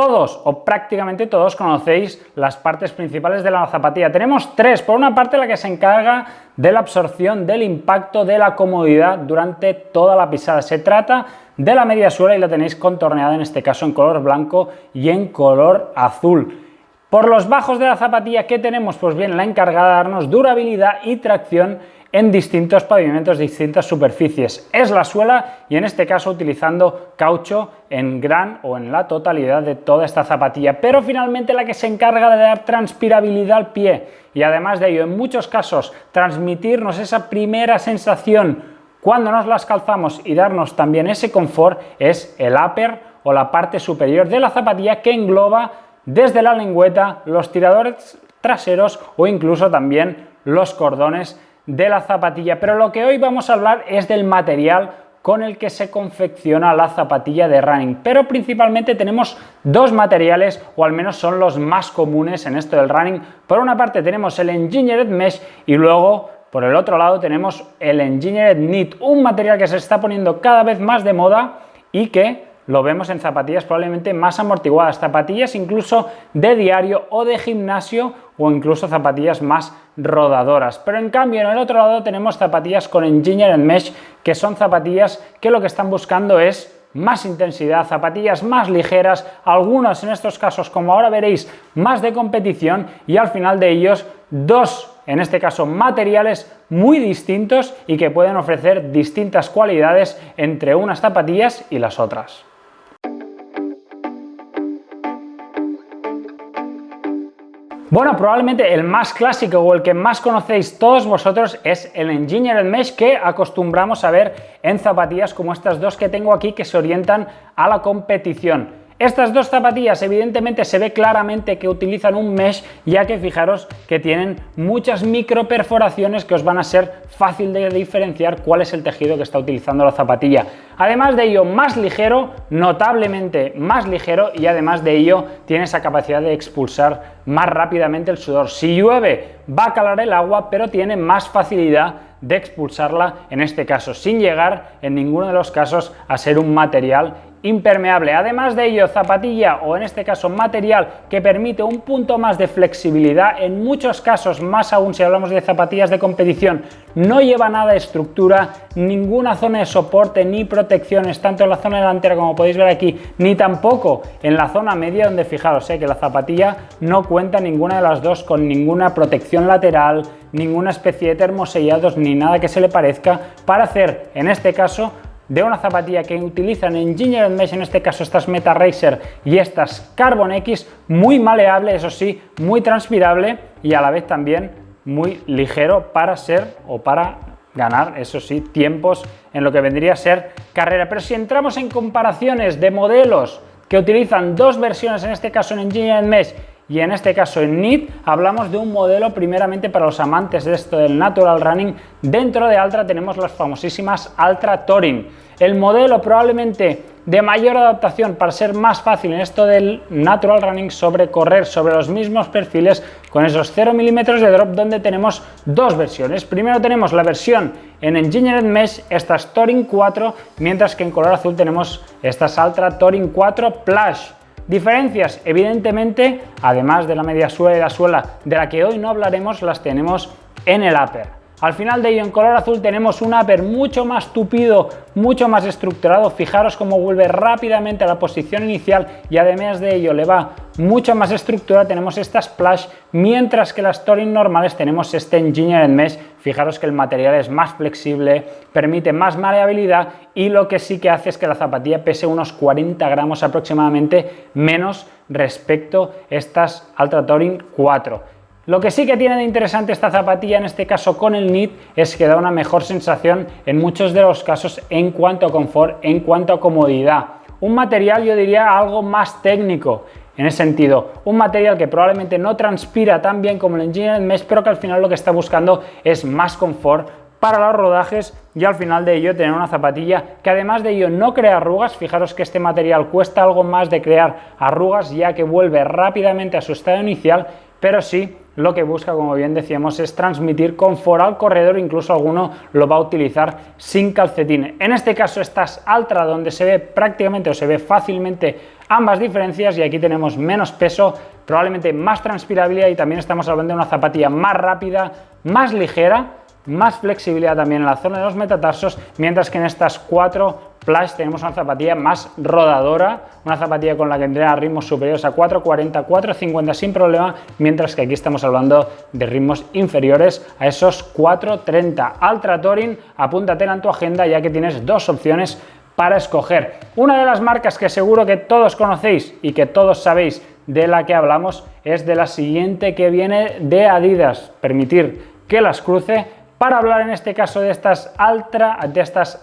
Todos o prácticamente todos conocéis las partes principales de la zapatilla. Tenemos tres. Por una parte, la que se encarga de la absorción del impacto, de la comodidad durante toda la pisada. Se trata de la media suela y la tenéis contorneada en este caso en color blanco y en color azul. Por los bajos de la zapatilla, ¿qué tenemos? Pues bien, la encargada de darnos durabilidad y tracción en distintos pavimentos, distintas superficies. Es la suela y en este caso utilizando caucho en gran o en la totalidad de toda esta zapatilla, pero finalmente la que se encarga de dar transpirabilidad al pie y además de ello en muchos casos transmitirnos esa primera sensación cuando nos las calzamos y darnos también ese confort es el upper o la parte superior de la zapatilla que engloba desde la lengüeta, los tiradores traseros o incluso también los cordones de la zapatilla. Pero lo que hoy vamos a hablar es del material con el que se confecciona la zapatilla de running, pero principalmente tenemos dos materiales, o al menos son los más comunes en esto del running. Por una parte tenemos el Engineered Mesh y luego por el otro lado tenemos el Engineered Knit, un material que se está poniendo cada vez más de moda y que lo vemos en zapatillas probablemente más amortiguadas, zapatillas incluso de diario o de gimnasio o incluso zapatillas más rodadoras. Pero en cambio en el otro lado tenemos zapatillas con Engineered Mesh, que son zapatillas que lo que están buscando es más intensidad, zapatillas más ligeras, algunas en estos casos, como ahora veréis, más de competición y al final de ellos dos, en este caso, materiales muy distintos y que pueden ofrecer distintas cualidades entre unas zapatillas y las otras. Bueno, probablemente el más clásico o el que más conocéis todos vosotros es el Engineered Mesh que acostumbramos a ver en zapatillas como estas dos que tengo aquí que se orientan a la competición. Estas dos zapatillas evidentemente se ve claramente que utilizan un mesh, ya que fijaros que tienen muchas micro perforaciones que os van a ser fácil de diferenciar cuál es el tejido que está utilizando la zapatilla. Además de ello, más ligero, notablemente más ligero, y además de ello tiene esa capacidad de expulsar más rápidamente el sudor. Si llueve va a calar el agua, pero tiene más facilidad de expulsarla en este caso, sin llegar en ninguno de los casos a ser un material impermeable. Además de ello, zapatilla o en este caso material que permite un punto más de flexibilidad, en muchos casos, más aún si hablamos de zapatillas de competición, no lleva nada de estructura, ninguna zona de soporte ni protecciones, tanto en la zona delantera como podéis ver aquí, ni tampoco en la zona media, donde fijaros que la zapatilla no cuenta ninguna de las dos con ninguna protección lateral, ninguna especie de termosellados ni nada que se le parezca, para hacer en este caso de una zapatilla que utilizan Engineered Mesh, en este caso estas Meta Racer y estas Carbon X, muy maleable, eso sí, muy transpirable y a la vez también muy ligero para ser o para ganar, eso sí, tiempos en lo que vendría a ser carrera. Pero si entramos en comparaciones de modelos que utilizan dos versiones, en este caso en Engineered Mesh y en este caso en Knit, hablamos de un modelo primeramente para los amantes de esto del natural running. Dentro de Altra tenemos las famosísimas Altra Touring, el modelo probablemente de mayor adaptación para ser más fácil en esto del natural running, sobre correr sobre los mismos perfiles con esos 0 milímetros de drop, donde tenemos dos versiones. Primero tenemos la versión en Engineered Mesh, estas Touring 4, mientras que en color azul tenemos estas Altra Touring 4 Plush. Diferencias, evidentemente, además de la media suela y la suela, de la que hoy no hablaremos, las tenemos en el upper. Al final de ello, en color azul tenemos un upper mucho más tupido, mucho más estructurado. Fijaros cómo vuelve rápidamente a la posición inicial y además de ello le va mucha más estructura. Tenemos estas Splash, mientras que las Touring normales tenemos este Engineered Mesh. Fijaros que el material es más flexible, permite más maleabilidad y lo que sí que hace es que la zapatilla pese unos 40 gramos aproximadamente menos respecto a estas Altra Touring 4. Lo que sí que tiene de interesante esta zapatilla, en este caso con el Knit, es que da una mejor sensación en muchos de los casos en cuanto a confort, en cuanto a comodidad. Un material, yo diría, algo más técnico en ese sentido. Un material que probablemente no transpira tan bien como el Engineered Mesh, pero que al final lo que está buscando es más confort para los rodajes y al final de ello tener una zapatilla que además de ello no crea arrugas. Fijaros que este material cuesta algo más de crear arrugas, ya que vuelve rápidamente a su estado inicial, pero sí lo que busca, como bien decíamos, es transmitir confort al corredor, incluso alguno lo va a utilizar sin calcetín. En este caso estas Altra, donde se ve prácticamente o se ve fácilmente ambas diferencias, y aquí tenemos menos peso, probablemente más transpirabilidad, y también estamos hablando de una zapatilla más rápida, más ligera, más flexibilidad también en la zona de los metatarsos, mientras que en estas 4 Plush tenemos una zapatilla más rodadora, una zapatilla con la que entrena ritmos superiores a 440, 450 sin problema, mientras que aquí estamos hablando de ritmos inferiores a esos 430. Altra Touring, apúntatela en tu agenda ya que tienes 2 opciones para escoger. Una de las marcas que seguro que todos conocéis y que todos sabéis de la que hablamos es de la siguiente, que viene de Adidas. Permitir que las cruce para hablar en este caso de estas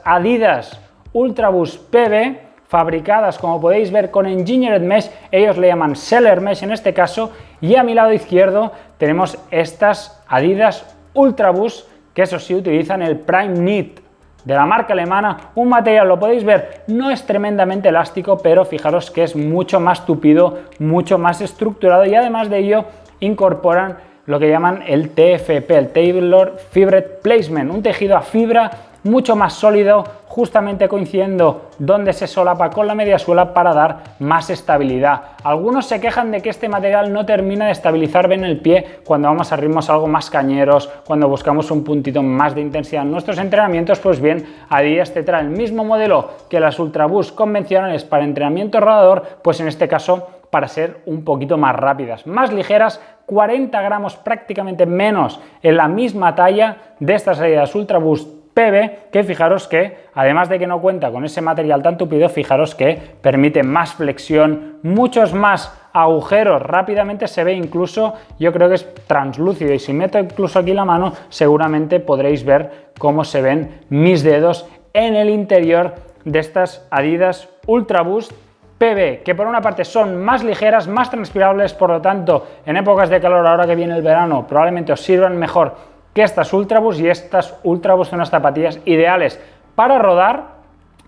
Adidas Ultraboost PB, fabricadas, como podéis ver, con Engineered Mesh. Ellos le llaman Seller Mesh en este caso, y a mi lado izquierdo tenemos estas Adidas Ultraboost, que eso sí utilizan el Prime Knit de la marca alemana, un material, lo podéis ver, no es tremendamente elástico, pero fijaros que es mucho más tupido, mucho más estructurado, y además de ello incorporan lo que llaman el TFP, el Tailor Fibered Placement, un tejido a fibra mucho más sólido, justamente coincidiendo donde se solapa con la mediasuela para dar más estabilidad. Algunos se quejan de que este material no termina de estabilizar bien el pie cuando vamos a ritmos algo más cañeros, cuando buscamos un puntito más de intensidad en nuestros entrenamientos. Pues bien, Adidas te trae el mismo modelo que las Ultraboost convencionales para entrenamiento rodador, pues en este caso para ser un poquito más rápidas, más ligeras, 40 gramos prácticamente menos en la misma talla de estas Adidas Ultraboost PB, que fijaros que además de que no cuenta con ese material tan tupido, fijaros que permite más flexión, muchos más agujeros, rápidamente se ve, incluso yo creo que es translúcido, y si meto incluso aquí la mano seguramente podréis ver cómo se ven mis dedos en el interior de estas Adidas Ultraboost PB, que por una parte son más ligeras, más transpirables, por lo tanto en épocas de calor, ahora que viene el verano, probablemente os sirvan mejor que estas Ultraboost, y estas Ultraboost son unas zapatillas ideales para rodar,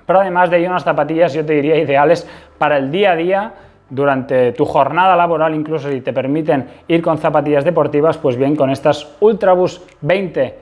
pero además de ello unas zapatillas, yo te diría, ideales para el día a día, durante tu jornada laboral, incluso si te permiten ir con zapatillas deportivas, pues bien, con estas Ultraboost 20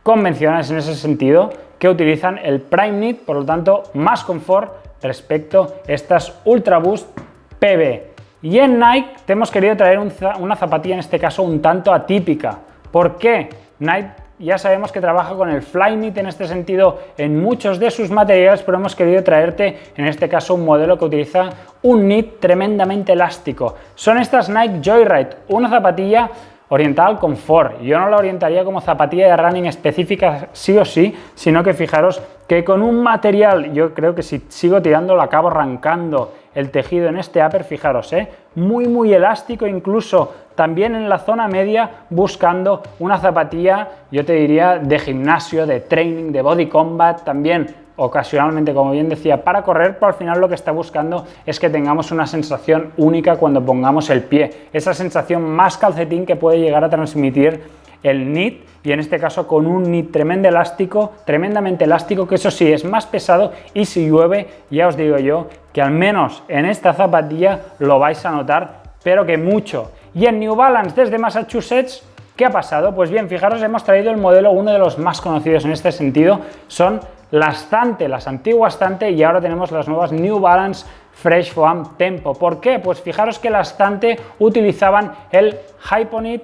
convencionales en ese sentido, que utilizan el Prime Knit, por lo tanto más confort respecto a estas Ultraboost PB. Y en Nike te hemos querido traer una zapatilla en este caso un tanto atípica. ¿Por qué? Nike ya sabemos que trabaja con el Flyknit en este sentido en muchos de sus materiales, pero hemos querido traerte en este caso un modelo que utiliza un knit tremendamente elástico. Son estas Nike Joyride, una zapatilla orientada al confort. Yo no la orientaría como zapatilla de running específica sí o sí, sino que fijaros que con un material, yo creo que si sigo tirando lo acabo arrancando el tejido en este upper, fijaros, muy elástico, incluso también en la zona media, buscando una zapatilla, yo te diría, de gimnasio, de training, de body combat, también ocasionalmente, como bien decía, para correr, pero al final lo que está buscando es que tengamos una sensación única cuando pongamos el pie, esa sensación más calcetín que puede llegar a transmitir el knit, y en este caso con un knit tremendamente elástico, que eso sí es más pesado, y si llueve ya os digo yo que al menos en esta zapatilla lo vais a notar, pero que mucho. Y en New Balance desde Massachusetts, ¿qué ha pasado? Pues bien, fijaros, hemos traído el modelo, uno de los más conocidos en este sentido, son las Zante, las antiguas Zante, y ahora tenemos las nuevas New Balance Fresh Foam Tempo. ¿Por qué? Pues fijaros que las Zante utilizaban el Hypoknit,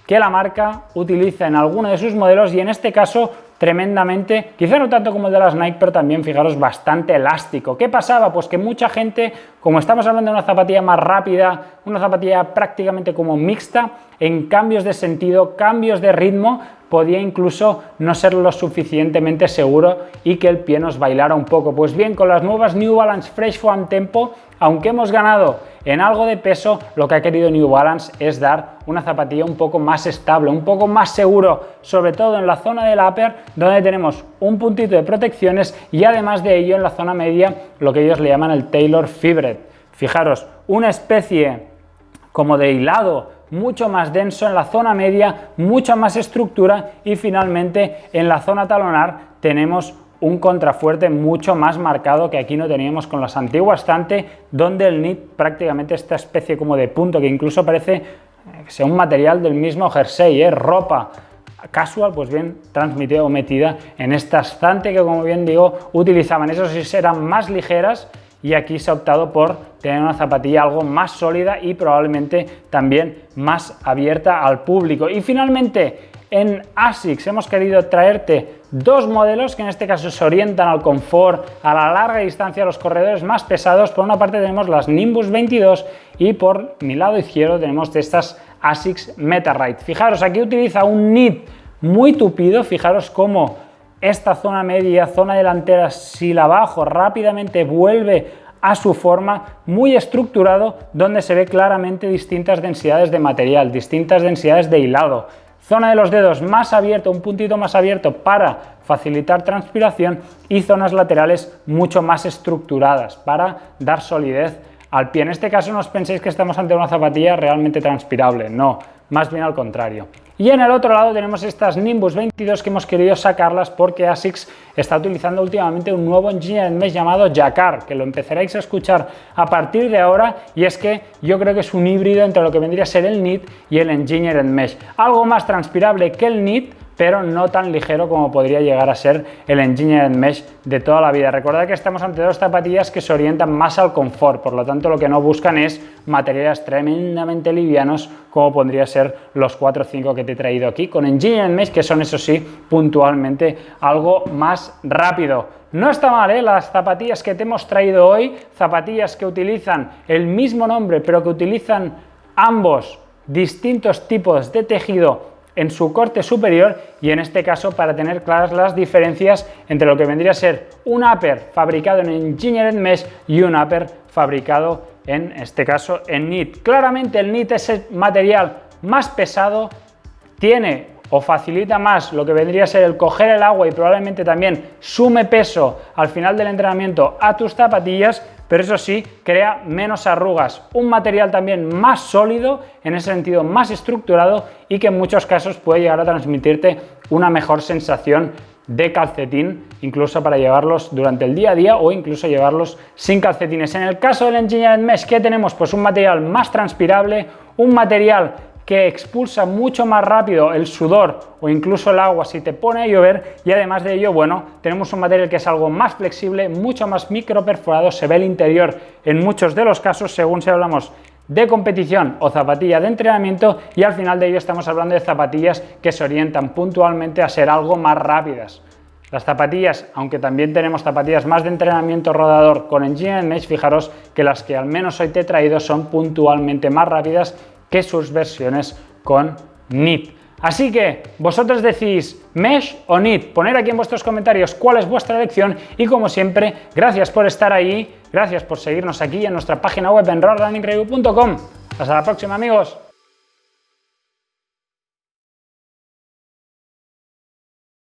que la marca utiliza en alguno de sus modelos, y en este caso tremendamente, quizá no tanto como el de las Nike, pero también fijaros bastante elástico. ¿Qué pasaba? Pues que mucha gente, como estamos hablando de una zapatilla más rápida, una zapatilla prácticamente como mixta, en cambios de sentido, cambios de ritmo, podía incluso no ser lo suficientemente seguro y que el pie nos bailara un poco. Pues bien, con las nuevas New Balance Fresh Foam Tempo, aunque hemos ganado en algo de peso, lo que ha querido New Balance es dar una zapatilla un poco más estable, un poco más seguro, sobre todo en la zona del upper, donde tenemos un puntito de protecciones, y además de ello en la zona media lo que ellos le llaman el Tailor Fibered. Fijaros, una especie como de hilado mucho más denso en la zona media, mucha más estructura, y finalmente en la zona talonar tenemos un contrafuerte mucho más marcado que aquí no teníamos con las antiguas Zante, donde el knit prácticamente esta especie como de punto que incluso parece que sea un material del mismo jersey, ropa casual, pues bien transmitida o metida en estas Zante, que como bien digo utilizaban, eso sí, eran más ligeras y aquí se ha optado por tener una zapatilla algo más sólida y probablemente también más abierta al público. Y finalmente, en ASICS hemos querido traerte dos modelos que en este caso se orientan al confort, a la larga distancia, a los corredores más pesados. Por una parte tenemos las Nimbus 22 y por mi lado izquierdo tenemos de estas ASICS MetaRide. Fijaros, aquí utiliza un knit muy tupido, fijaros cómo esta zona media, zona delantera, si la bajo rápidamente vuelve a su forma, muy estructurado, donde se ve claramente distintas densidades de material, distintas densidades de hilado. Zona de los dedos más abierto, un puntito más abierto para facilitar transpiración y zonas laterales mucho más estructuradas para dar solidez al pie. En este caso no os penséis que estamos ante una zapatilla realmente transpirable, no, más bien al contrario. Y en el otro lado tenemos estas Nimbus 22 que hemos querido sacarlas porque ASICS está utilizando últimamente un nuevo Engineered Mesh llamado Jacquard, que lo empezaréis a escuchar a partir de ahora, y es que yo creo que es un híbrido entre lo que vendría a ser el knit y el Engineered Mesh. Algo más transpirable que el knit, pero no tan ligero como podría llegar a ser el Engineered Mesh de toda la vida. Recordad que estamos ante dos zapatillas que se orientan más al confort, por lo tanto lo que no buscan es materiales tremendamente livianos como podría ser los 4 o 5 que te he traído aquí, con Engineered Mesh, que son eso sí puntualmente algo más rápido. No está mal, ¿eh? Las zapatillas que te hemos traído hoy, zapatillas que utilizan el mismo nombre pero que utilizan ambos distintos tipos de tejido en su corte superior, y en este caso para tener claras las diferencias entre lo que vendría a ser un upper fabricado en Engineered Mesh y un upper fabricado en este caso en knit. Claramente el knit es el material más pesado, tiene o facilita más lo que vendría a ser el coger el agua y probablemente también sume peso al final del entrenamiento a tus zapatillas, pero eso sí, crea menos arrugas, un material también más sólido, en ese sentido más estructurado, y que en muchos casos puede llegar a transmitirte una mejor sensación de calcetín, incluso para llevarlos durante el día a día o incluso llevarlos sin calcetines. En el caso del Engineered Mesh, ¿qué tenemos? Pues un material más transpirable, un material que expulsa mucho más rápido el sudor o incluso el agua si te pone a llover, y además de ello, bueno, tenemos un material que es algo más flexible, mucho más microperforado, se ve el interior en muchos de los casos según si hablamos de competición o zapatilla de entrenamiento, y al final de ello estamos hablando de zapatillas que se orientan puntualmente a ser algo más rápidas. Las zapatillas, aunque también tenemos zapatillas más de entrenamiento rodador con Engineered Mesh, fijaros que las que al menos hoy te he traído son puntualmente más rápidas que sus versiones con knit. Así que vosotros decís mesh o knit, poner aquí en vuestros comentarios cuál es vuestra elección, y como siempre, gracias por estar ahí, gracias por seguirnos aquí en nuestra página web en roadrunningreview.com. Hasta la próxima, amigos.